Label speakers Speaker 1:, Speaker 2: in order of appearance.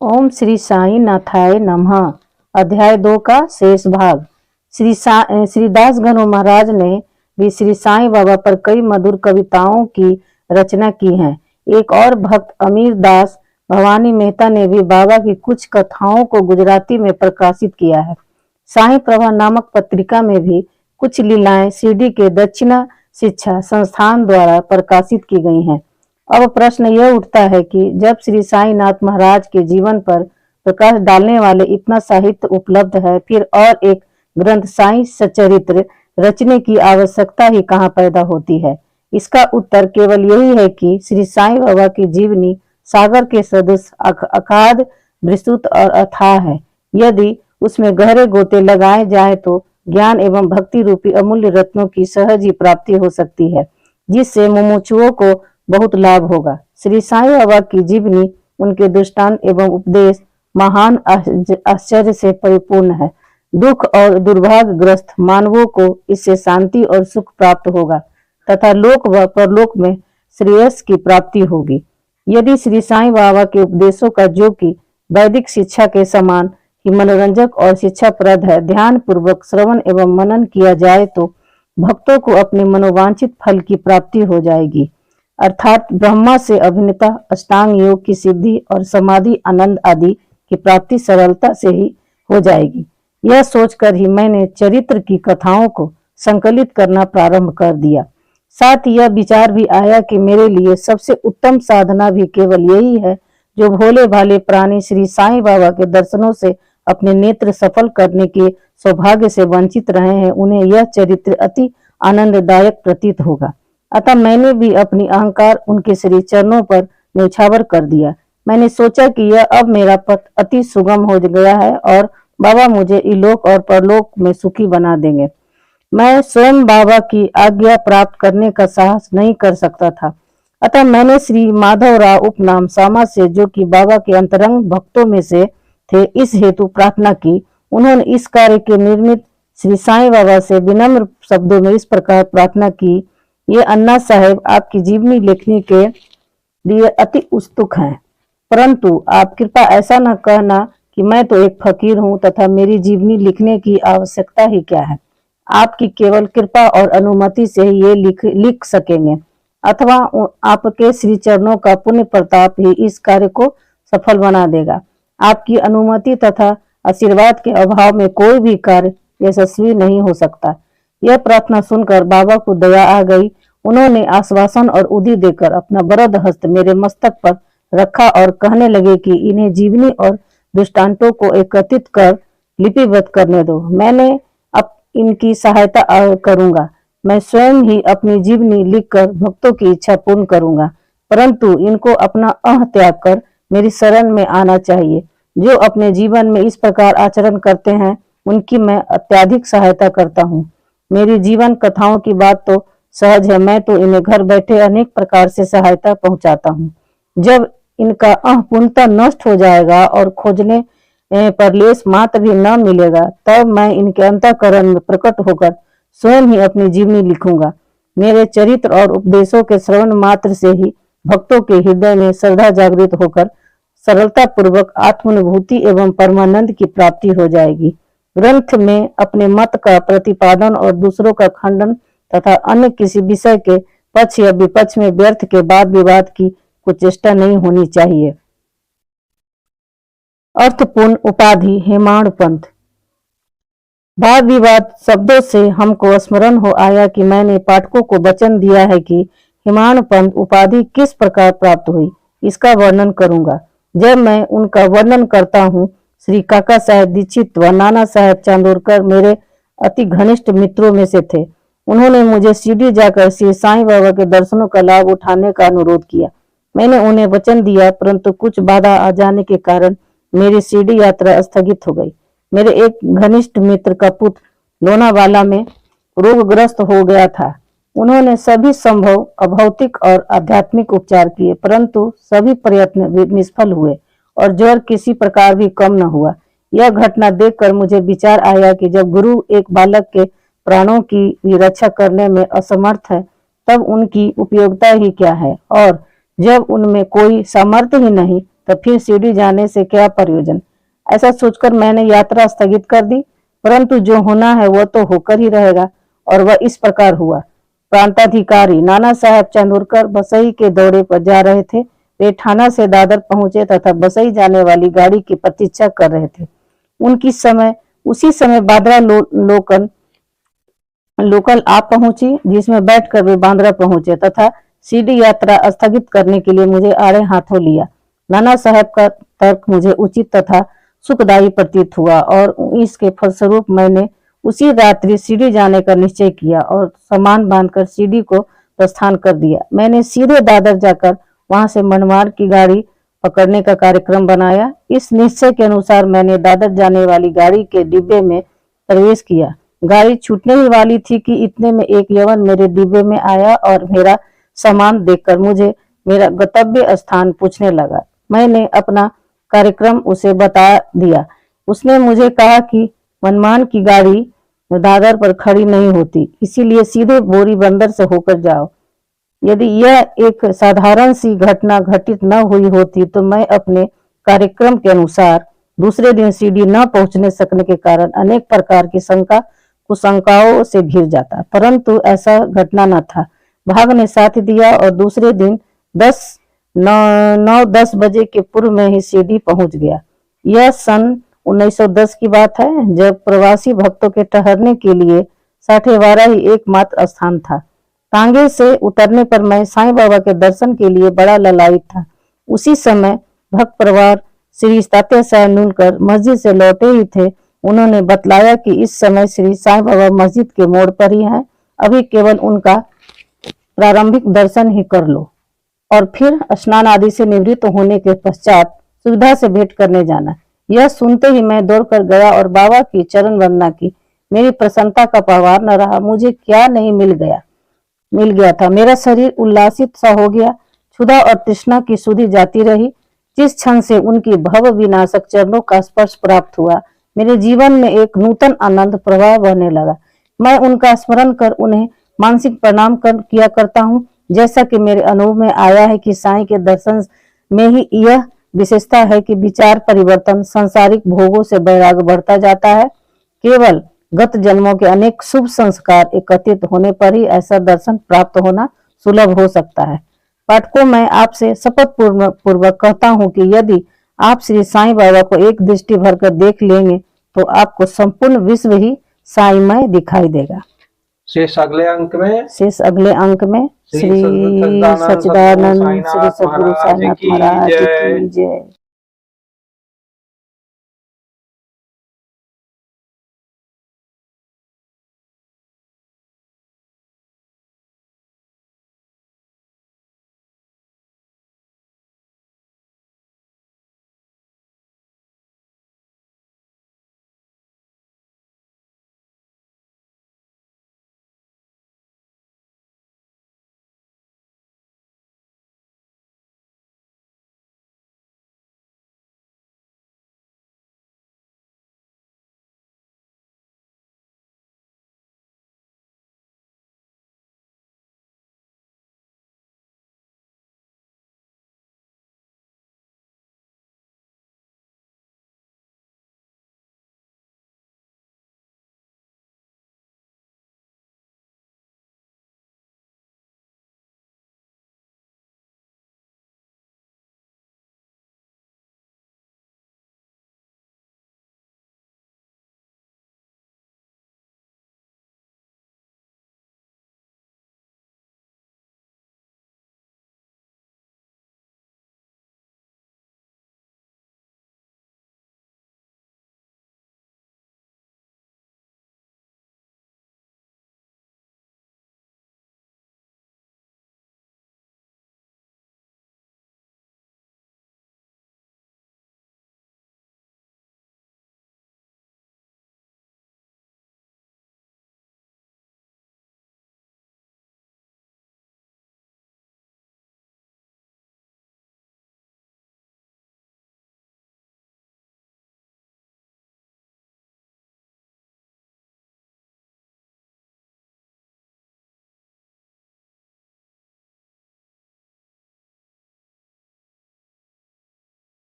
Speaker 1: ओम श्री साई नाथाय नमः। अध्याय 2 का शेष भाग। श्री दास गणो महाराज ने भी श्री साईं बाबा पर कई मधुर कविताओं की रचना की है। एक और भक्त अमीर दास भवानी मेहता ने भी बाबा की कुछ कथाओं को गुजराती में प्रकाशित किया है। साईं प्रभा नामक पत्रिका में भी कुछ लीलाएं सीडी के दक्षिणा शिक्षा संस्थान द्वारा प्रकाशित की गई हैं। अब प्रश्न यह उठता है कि जब श्री साईनाथ महाराज के जीवन पर प्रकाश डालने वाले इतना साहित्य उपलब्ध है, फिर और एक ग्रंथ साईं सच्चरित्र रचने की आवश्यकता ही कहाँ पैदा होती है। इसका उत्तर केवल यही है कि श्री साईं बाबा की जीवनी सागर के सदृश अगाध, विस्तृत और अथाह है। यदि उसमें गहरे गोते लगाए जाए तो ज्ञान एवं भक्ति रूपी अमूल्य रत्नों की सहज ही प्राप्ति हो सकती है, जिससे मुमुक्षुओं को बहुत लाभ होगा। श्री साईं बाबा की जीवनी, उनके दृष्टांत एवं उपदेश महान आश्चर्य से परिपूर्ण है। दुख और दुर्भाग्यग्रस्त मानवों को इससे शांति और सुख प्राप्त होगा तथा लोक व परलोक में श्रेयस की प्राप्ति होगी। यदि श्री साईं बाबा के उपदेशों का, जो कि वैदिक शिक्षा के समान ही मनोरंजक और शिक्षाप्रद है, ध्यान पूर्वक श्रवण एवं मनन किया जाए तो भक्तों को अपने मनोवांछित फल की प्राप्ति हो जाएगी, अर्थात ब्रह्मा से अभिन्नता, अष्टांग योग की सिद्धि और समाधि आनंद आदि की प्राप्ति सरलता से ही हो जाएगी। यह सोचकर ही मैंने चरित्र की कथाओं को संकलित करना प्रारंभ कर दिया। साथ यह विचार भी आया कि मेरे लिए सबसे उत्तम साधना भी केवल यही है। जो भोले भाले प्राणी श्री साईं बाबा के दर्शनों से अपने नेत्र सफल करने के सौभाग्य से वंचित रहे हैं, उन्हें यह चरित्र अति आनंददायक प्रतीत होगा। अतः मैंने भी अपनी अहंकार उनके श्री चरणों पर न्यौछावर कर दिया। मैंने सोचा कि यह अब मेरा पथ अति सुगम हो गया है और बाबा मुझे इलोक और परलोक में सुखी बना देंगे। मैं स्वयं बाबा की आज्ञा प्राप्त करने का साहस नहीं कर सकता था। अतः मैंने श्री माधवराव उपनाम सामा से, जो कि बाबा के अंतरंग भक्तों में से थे, इस हेतु प्रार्थना की। उन्होंने इस कार्य के निर्मित श्री साईं बाबा से विनम्र शब्दों में इस प्रकार प्रार्थना की, ये अन्ना साहेब आपकी जीवनी लिखने के लिए अति उत्सुक हैं, परंतु आप कृपया ऐसा न कहना कि मैं तो एक फकीर हूँ तथा मेरी जीवनी लिखने की आवश्यकता ही क्या है। आपकी केवल कृपा और अनुमति से ही ये लिख सकेंगे, अथवा आपके श्री चरणों का पुण्य प्रताप ही इस कार्य को सफल बना देगा। आपकी अनुमति तथा आशीर्वाद के अभाव में कोई भी कार्य यशस्वी नहीं हो सकता। यह प्रार्थना सुनकर बाबा को दया आ गई। उन्होंने आश्वासन और उदी देकर अपना वरद हस्त मेरे मस्तक पर रखा और कहने लगे कि इन्हें जीवनी और दृष्टांतों को एकत्रित कर लिपिबद्ध करने दो। मैंने अब इनकी सहायता करूंगा। मैं स्वयं ही अपनी जीवनी लिखकर भक्तों की इच्छा पूर्ण करूंगा, परंतु इनको अपना अह त्याग कर मेरी शरण में आना चाहिए। जो अपने जीवन में इस प्रकार आचरण करते हैं, उनकी मैं अत्यधिक सहायता करता हूँ। मेरी जीवन कथाओं की बात तो सहज है, मैं तो इन्हें घर बैठे अनेक प्रकार से सहायता पहुंचाता हूँ। जब इनका अह पूर्णतः नष्ट हो जाएगा और खोजने पर लेस मात्र भी न मिलेगा, तब मैं इनके अंतःकरण में प्रकट होकर स्वयं ही अपनी जीवनी लिखूंगा। मेरे चरित्र और उपदेशों के श्रवण मात्र से ही भक्तों के हृदय में श्रद्धा जागृत होकर सरलता पूर्वक आत्मानुभूति एवं परमानंद की प्राप्ति हो जाएगी। ग्रंथ में अपने मत का प्रतिपादन और दूसरों का खंडन तथा अन्य किसी विषय के पक्ष या विपक्ष में व्यर्थ के वाद विवाद की कुछ चेष्टा नहीं होनी चाहिए। अर्थपूर्ण उपाधि हेमाड़ पंथ। वाद विवाद शब्दों से हमको स्मरण हो आया कि मैंने पाठकों को वचन दिया है कि हेमाड़ पंथ उपाधि किस प्रकार प्राप्त हुई, इसका वर्णन करूंगा। जब मैं उनका वर्णन करता हूँ, श्री काका साहेब दीक्षित व नाना साहेब चांदोरकर मेरे अति घनिष्ठ मित्रों में से थे। उन्होंने मुझे शिरडी जाकर श्री साईं बाबा के दर्शनों का लाभ उठाने का अनुरोध किया। मैंने उन्हें वचन दिया, परंतु कुछ बाधा आ जाने के कारण मेरी शिरडी यात्रा स्थगित हो गई। मेरे एक घनिष्ठ मित्र का पुत्र लोनावाला में रोगग्रस्त हो गया था। उन्होंने सभी संभव अभौतिक और आध्यात्मिक उपचार किए, परंतु सभी प्रयत्न निष्फल हुए और ज्वर किसी प्रकार भी कम न हुआ। यह घटना देखकर मुझे विचार आया कि जब गुरु एक बालक के प्राणों की भी रक्षा करने में असमर्थ है, तब उनकी उपयोगिता ही क्या है, और जब उनमें कोई सामर्थ्य ही नहीं, तो फिर शिरडी जाने से क्या प्रयोजन। ऐसा सोचकर मैंने यात्रा स्थगित कर दी, परंतु जो होना है वह तो होकर ही रहेगा। और वह इस प्रकार हुआ। प्रांताधिकारी नाना साहब चंदूरकर बसई के दौरे पर जा रहे थे। वे ठाणा से दादर पहुंचे तथा बसई जाने वाली गाड़ी की प्रतीक्षा कर रहे थे। उसी समय बांद्रा लोकल आ पहुंची, जिसमें बैठकर वे बांद्रा पहुंचे तथा शिरडी यात्रा स्थगित करने के लिए मुझे आड़े हाथों लिया। नाना साहब का तर्क मुझे उचित तथा सुखदायी प्रतीत हुआ और इसके फलस्वरूप मैंने उसी रात्रि शिरडी जाने का निश्चय किया और सामान बांधकर शिरडी को प्रस्थान कर दिया। मैंने सीधे दादर जाकर वहां से मनमाड़ की गाड़ी पकड़ने का कार्यक्रम बनाया। इस निश्चय के अनुसार मैंने दादर जाने वाली गाड़ी के डिब्बे में प्रवेश किया। गाड़ी छूटने ही वाली थी कि इतने में एक यवन मेरे डिब्बे में आया और मेरा सामान देखकर मुझे मेरा गंतव्य स्थान पूछने लगा। मैंने अपना कार्यक्रम उसे बता दिया। उसने मुझे कहा कि मनमाड़ की गाड़ी दादर पर खड़ी नहीं होती, इसीलिए सीधे बोरी बंदर से होकर जाओ। यदि यह एक साधारण सी घटना घटित न हुई होती तो मैं अपने कार्यक्रम के अनुसार दूसरे दिन शिरडी न पहुंचने सकने के कारण अनेक प्रकार की कुशंकाओं से घिर जाता, परंतु ऐसा घटना न था। भाग ने साथ दिया और दूसरे दिन 9-10 बजे के पूर्व में ही शिरडी पहुंच गया। यह सन 1910 की बात है, जब प्रवासी भक्तों के ठहरने के लिए साठेवारा ही एकमात्र स्थान था। तांगे से उतरने पर मैं साईं बाबा के दर्शन के लिए बड़ा ललायित था। उसी समय भक्त परिवार श्री तात्या साहब नुलकर मस्जिद से लौटे ही थे। उन्होंने बतलाया कि इस समय श्री साईं बाबा मस्जिद के मोड़ पर ही हैं, अभी केवल उनका प्रारंभिक दर्शन ही कर लो और फिर स्नान आदि से निवृत्त होने के पश्चात सुविधा से भेंट करने जाना। यह सुनते ही मैं दौड़कर गया और बाबा की चरण वंदना की। मेरी प्रसन्नता का पार न रहा। मुझे क्या नहीं मिल गया था। मेरा शरीर उल्लासित सा हो गया। क्षुधा और तृष्णा की सुधि जाती रही। जिस क्षण से उनकी भव विनाशक चरणों का स्पर्श प्राप्त हुआ, मेरे जीवन में एक नूतन आनंद प्रवाह बहने लगा। मैं उनका स्मरण कर उन्हें मानसिक प्रणाम किया करता हूँ। जैसा कि मेरे अनुभव में आया है कि साईं के दर्शन में ही यह विशेषता है कि विचार परिवर्तन, सांसारिक भोगों से वैराग्य बढ़ता जाता है। केवल गत जन्मों के अनेक शुभ संस्कार एकत्रित होने पर ही ऐसा दर्शन प्राप्त होना सुलभ हो सकता है। पाठकों, मैं आपसे शपथ पूर्वक कहता हूँ कि यदि आप श्री साईं बाबा को एक दृष्टि भरकर देख लेंगे तो आपको संपूर्ण विश्व ही साईमय दिखाई देगा।
Speaker 2: शेष अगले अंक में
Speaker 1: श्री सच्चिदानंद श्री सद्गुरु साईनाथ महाराज की जय।